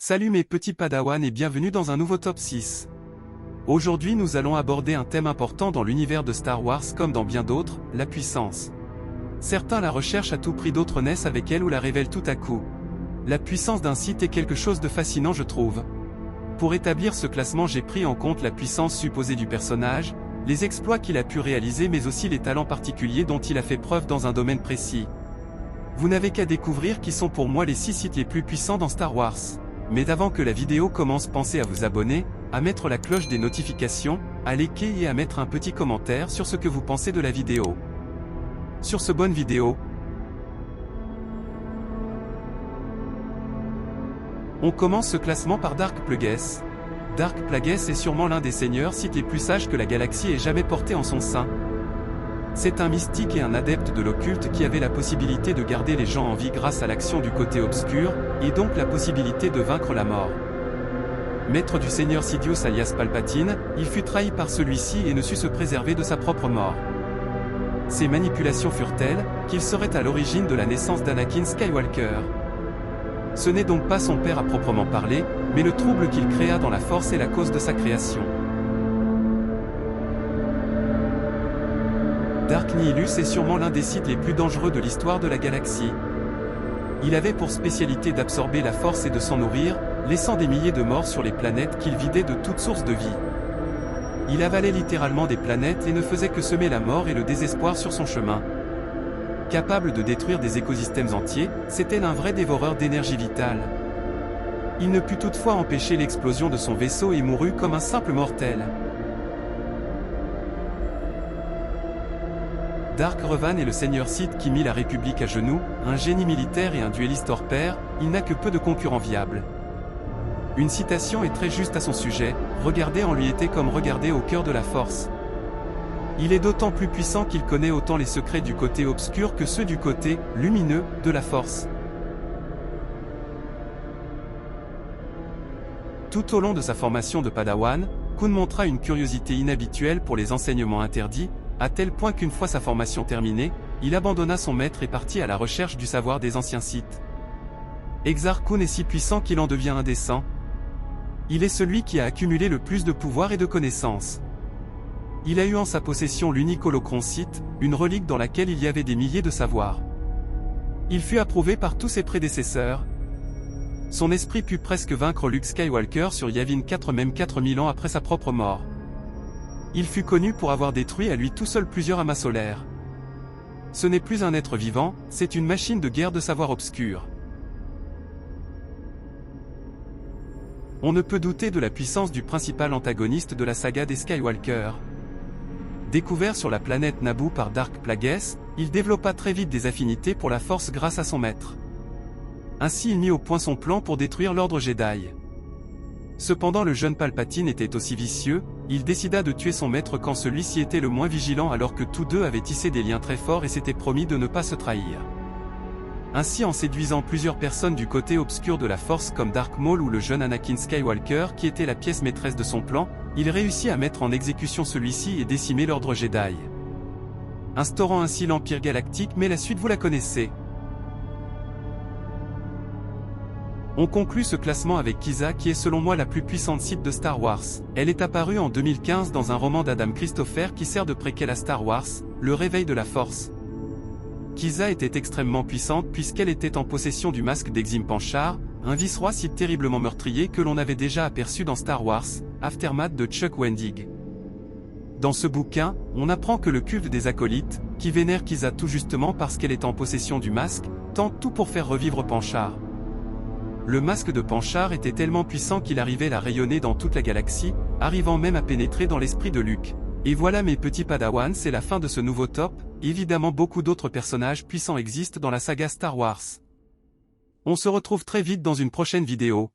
Salut mes petits padawans et bienvenue dans un nouveau top 6. Aujourd'hui nous allons aborder un thème important dans l'univers de Star Wars comme dans bien d'autres, la puissance. Certains la recherchent à tout prix, d'autres naissent avec elle ou la révèlent tout à coup. La puissance d'un Sith est quelque chose de fascinant, je trouve. Pour établir ce classement, j'ai pris en compte la puissance supposée du personnage, les exploits qu'il a pu réaliser mais aussi les talents particuliers dont il a fait preuve dans un domaine précis. Vous n'avez qu'à découvrir qui sont pour moi les 6 Sith les plus puissants dans Star Wars. Mais avant que la vidéo commence, pensez à vous abonner, à mettre la cloche des notifications, à liker et à mettre un petit commentaire sur ce que vous pensez de la vidéo. Sur ce, bonne vidéo. On commence ce classement par Dark Plagueis. Dark Plagueis est sûrement l'un des seigneurs Sith les plus sages que la galaxie ait jamais porté en son sein. C'est un mystique et un adepte de l'occulte qui avait la possibilité de garder les gens en vie grâce à l'action du côté obscur, et donc la possibilité de vaincre la mort. Maître du seigneur Sidious alias Palpatine, il fut trahi par celui-ci et ne sut se préserver de sa propre mort. Ces manipulations furent telles, qu'il serait à l'origine de la naissance d'Anakin Skywalker. Ce n'est donc pas son père à proprement parler, mais le trouble qu'il créa dans la Force est la cause de sa création. Dark Nihilus est sûrement l'un des Sith les plus dangereux de l'histoire de la galaxie. Il avait pour spécialité d'absorber la Force et de s'en nourrir, laissant des milliers de morts sur les planètes qu'il vidait de toute source de vie. Il avalait littéralement des planètes et ne faisait que semer la mort et le désespoir sur son chemin. Capable de détruire des écosystèmes entiers, c'était un vrai dévoreur d'énergie vitale. Il ne put toutefois empêcher l'explosion de son vaisseau et mourut comme un simple mortel. Dark Revan est le seigneur Sith qui mit la République à genoux, un génie militaire et un duelliste hors pair, il n'a que peu de concurrents viables. Une citation est très juste à son sujet, regarder en lui était comme regarder au cœur de la Force. Il est d'autant plus puissant qu'il connaît autant les secrets du côté obscur que ceux du côté lumineux de la Force. Tout au long de sa formation de Padawan, Cal montra une curiosité inhabituelle pour les enseignements interdits, à tel point qu'une fois sa formation terminée, il abandonna son maître et partit à la recherche du savoir des anciens Sith. Exar Kun est si puissant qu'il en devient indécent. Il est celui qui a accumulé le plus de pouvoir et de connaissances. Il a eu en sa possession l'unique holocron Sith, une relique dans laquelle il y avait des milliers de savoirs. Il fut approuvé par tous ses prédécesseurs. Son esprit put presque vaincre Luke Skywalker sur Yavin 4 même 4000 ans après sa propre mort. Il fut connu pour avoir détruit à lui tout seul plusieurs amas solaires. Ce n'est plus un être vivant, c'est une machine de guerre de savoir obscur. On ne peut douter de la puissance du principal antagoniste de la saga des Skywalker. Découvert sur la planète Naboo par Dark Plagueis, il développa très vite des affinités pour la Force grâce à son maître. Ainsi il mit au point son plan pour détruire l'ordre Jedi. Cependant le jeune Palpatine était aussi vicieux, il décida de tuer son maître quand celui-ci était le moins vigilant alors que tous deux avaient tissé des liens très forts et s'étaient promis de ne pas se trahir. Ainsi en séduisant plusieurs personnes du côté obscur de la Force comme Dark Maul ou le jeune Anakin Skywalker qui était la pièce maîtresse de son plan, il réussit à mettre en exécution celui-ci et décimer l'ordre Jedi. Instaurant ainsi l'Empire Galactique, mais la suite vous la connaissez. On conclut ce classement avec Kiza qui est selon moi la plus puissante Sith de Star Wars. Elle est apparue en 2015 dans un roman d'Adam Christopher qui sert de préquel à Star Wars, Le Réveil de la Force. Kiza était extrêmement puissante puisqu'elle était en possession du masque d'Exim Panchar, un vice-roi Sith terriblement meurtrier que l'on avait déjà aperçu dans Star Wars, Aftermath de Chuck Wendig. Dans ce bouquin, on apprend que le culte des acolytes, qui vénère Kiza tout justement parce qu'elle est en possession du masque, tente tout pour faire revivre Panchar. Le masque de Panchar était tellement puissant qu'il arrivait à rayonner dans toute la galaxie, arrivant même à pénétrer dans l'esprit de Luke. Et voilà mes petits padawans, c'est la fin de ce nouveau top. Évidemment beaucoup d'autres personnages puissants existent dans la saga Star Wars. On se retrouve très vite dans une prochaine vidéo.